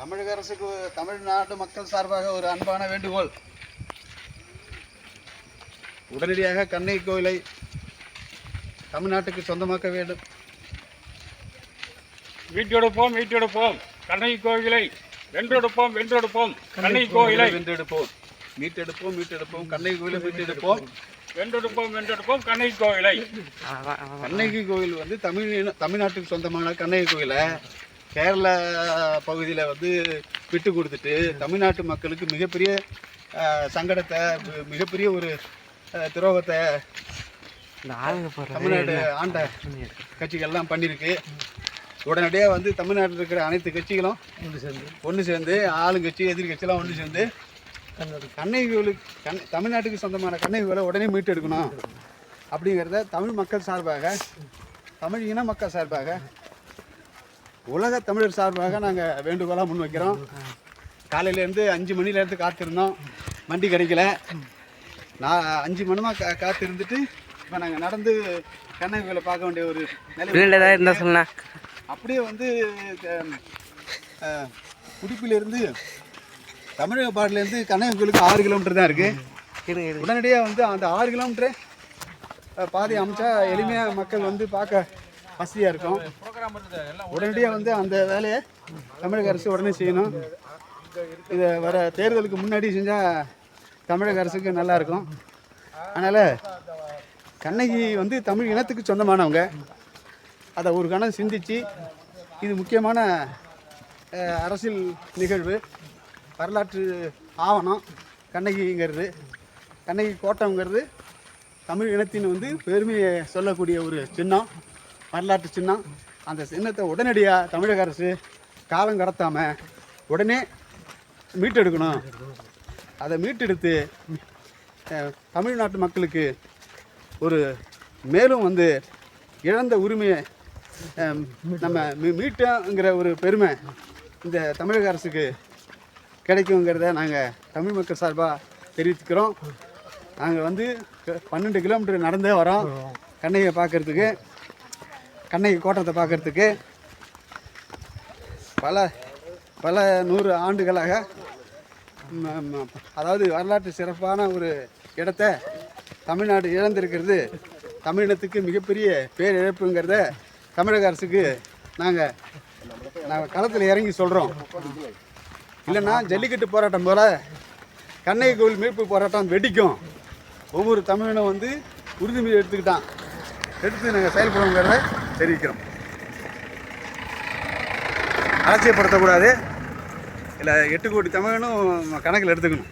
தமிழக அரசுக்கு தமிழ்நாட்டு மக்கள் சார்பாக ஒரு அன்பான வேண்டுகோள். உடனடியாக கண்ணகி கோயிலை தமிழ்நாட்டுக்கு சொந்தமாக்க வேண்டும். மீட்டெடுப்போம் கண்ணகி கோயிலை வென்றெடுப்போம் கண்ணகி கோயிலை வென்றெடுப்போம். மீட்டெடுப்போம் கண்ணகி கோயிலை மீட்டெடுப்போம். வென்றெடுப்போம் கண்ணகி கோயிலை. கண்ணகி கோயில் வந்து தமிழ்நாட்டுக்கு சொந்தமான கண்ணகி கோயிலை கேரளா பகுதியில் வந்து விட்டு கொடுத்துட்டு தமிழ்நாட்டு மக்களுக்கு மிகப்பெரிய சங்கடத்தை, மிகப்பெரிய ஒரு துரோகத்தை தமிழ்நாடு ஆண்ட கட்சிகள்லாம் பண்ணியிருக்கு. உடனடியாக வந்து தமிழ்நாட்டில் இருக்கிற அனைத்து கட்சிகளும் ஒன்று சேர்ந்து ஆளுங்கட்சி எதிர்கட்சியெல்லாம் ஒன்று சேர்ந்து கண்ணகி கோயிலுக்கு தமிழ்நாட்டுக்கு சொந்தமான கண்ணகி கோயிலை உடனே மீட்டெடுக்கணும் அப்படிங்கிறத தமிழ் மக்கள் சார்பாக, தமிழ் இன மக்கள் சார்பாக, உலக தமிழர் சார்பாக நாங்கள் வேண்டுகோளாக முன்வைக்கிறோம். காலையிலேருந்து 5 மணிலேருந்து காத்திருந்தோம், வண்டி கிடைக்கல. நான் 5 மணிமாக காத்திருந்துட்டு இப்போ நாங்கள் நடந்து கண்ணகி கோயிலை பார்க்க வேண்டிய ஒரு நிலை இருந்தால் சொன்னா. அப்படியே வந்து உடுப்பிலேருந்து தமிழக பாட்டிலேருந்து கண்ணகி கோயிலுக்கு 6 கிலோமீட்டர் தான் இருக்குது. உடனடியாக வந்து அந்த 6 கிலோமீட்டரு பாதை அமைச்சா எளிமையாக மக்கள் வந்து பார்க்க வசதியாக இருக்கும். உடனடியாக வந்து அந்த வேலையை தமிழக அரசு உடனே செய்யணும். இதை வர தேர்தலுக்கு முன்னாடி செஞ்சால் தமிழக அரசுக்கு நல்லாயிருக்கும். அதனால் கண்ணகி வந்து தமிழ் இனத்துக்கு சொந்தமானவங்க. அதை ஒரு கணம் சிந்தித்து, இது முக்கியமான அரசியல் நிகழ்வு, வரலாற்று ஆவணம். கண்ணகிங்கிறது, கண்ணகி கோட்டம்ங்கிறது தமிழ் இனத்தின் வந்து பெருமையை சொல்லக்கூடிய ஒரு சின்னம், வரலாற்று சின்னம். அந்த சின்னத்தை உடனடியாக தமிழக அரசு காலம் கடத்தாமல் உடனே மீட்டெடுக்கணும். அதை மீட்டெடுத்து தமிழ்நாட்டு மக்களுக்கு ஒரு மேலும் வந்து இழந்த உரிமையை நம்ம மீட்டங்கிற ஒரு பெருமை இந்த தமிழக அரசுக்கு கிடைக்குங்கிறத நாங்கள் தமிழ் மக்கள் சார்பாக தெரிவித்துக்கிறோம். நாங்கள் வந்து 12 கிலோமீட்டர் நடந்தே வரோம் கண்ணகியை பார்க்குறதுக்கு, கண்ணகி கோட்டத்தை பார்க்குறதுக்கு. பல 100 ஆண்டுகளாக, அதாவது வரலாற்று சிறப்பான ஒரு இடத்த தமிழ்நாடு இழந்திருக்கிறது தமிழினத்துக்கு மிகப்பெரிய பேரிழப்புங்கிறத தமிழக அரசுக்கு நாங்கள் களத்தில் இறங்கி சொல்கிறோம். இல்லைன்னா ஜல்லிக்கட்டு போராட்டம் போல் கண்ணகி கோவில் மீட்பு போராட்டம் வெடிக்கும். ஒவ்வொரு தமிழனும் வந்து உறுதிமொழி எடுத்து நாங்கள் செயல்படுவோங்கிறத தெரிவிக்கிறோம். அலட்சியப்படுத்தக்கூடாது. இல்லை 8 கோடி தமிழனும் கணக்கில் எடுத்துக்கணும்.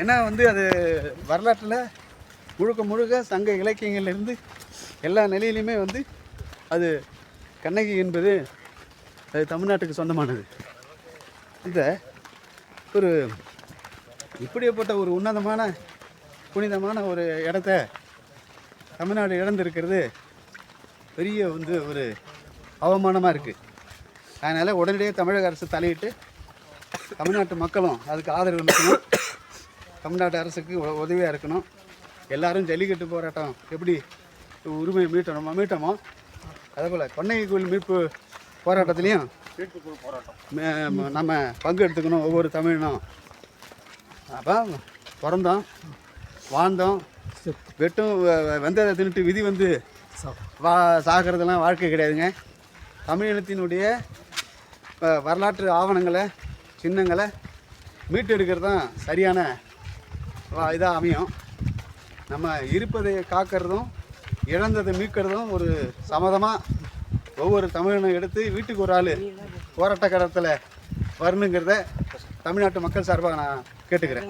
ஏன்னா வந்து அது வரலாற்றில் முழுக்க சங்க இலக்கியங்கள்லேருந்து எல்லா நிலையிலையுமே வந்து அது கண்ணகி என்பது அது தமிழ்நாட்டுக்கு சொந்தமானது. இந்த ஒரு இப்படிப்பட்ட ஒரு உன்னதமான புனிதமான ஒரு இடத்த தமிழ்நாடு இழந்திருக்கிறது பெரிய வந்து ஒரு அவமானமாக இருக்குது. அதனால் உடனடியாக தமிழக அரசு தலையிட்டு தமிழ்நாட்டு மக்களும் அதுக்கு ஆதரவு இருக்கணும். தமிழ்நாட்டு அரசுக்கு உதவியாக இருக்கணும். எல்லாரும் ஜல்லிக்கட்டு போராட்டம் எப்படி உரிமை மீட்டோமோ அதேபோல் கண்ணகி கோயில் மீட்பு போராட்டத்துலேயும் நம்ம பங்கு எடுத்துக்கணும். ஒவ்வொரு தமிழனும் அப்போ பிறந்தோம், வாழ்ந்தோம், வெட்டும் வெந்ததை தின்னுட்டு விதி வந்து சாகிறதெல்லாம் வாழ்க்கை கிடையாதுங்க. தமிழ் இனத்தினுடைய வரலாற்று ஆவணங்களை, சின்னங்களை மீட்டெடுக்கிறது தான் சரியான இதாக அமையும். நம்ம இருப்பதை காக்கிறதும் இழந்ததை மீட்கிறதும் ஒரு சம்மதமாக ஒவ்வொரு தமிழனும் எடுத்து வீட்டுக்கு ஒரு ஆள் போராட்ட கடத்தில் வரணுங்கிறத தமிழ்நாட்டு மக்கள் சார்பாக நான் கேட்டுக்கிறேன்.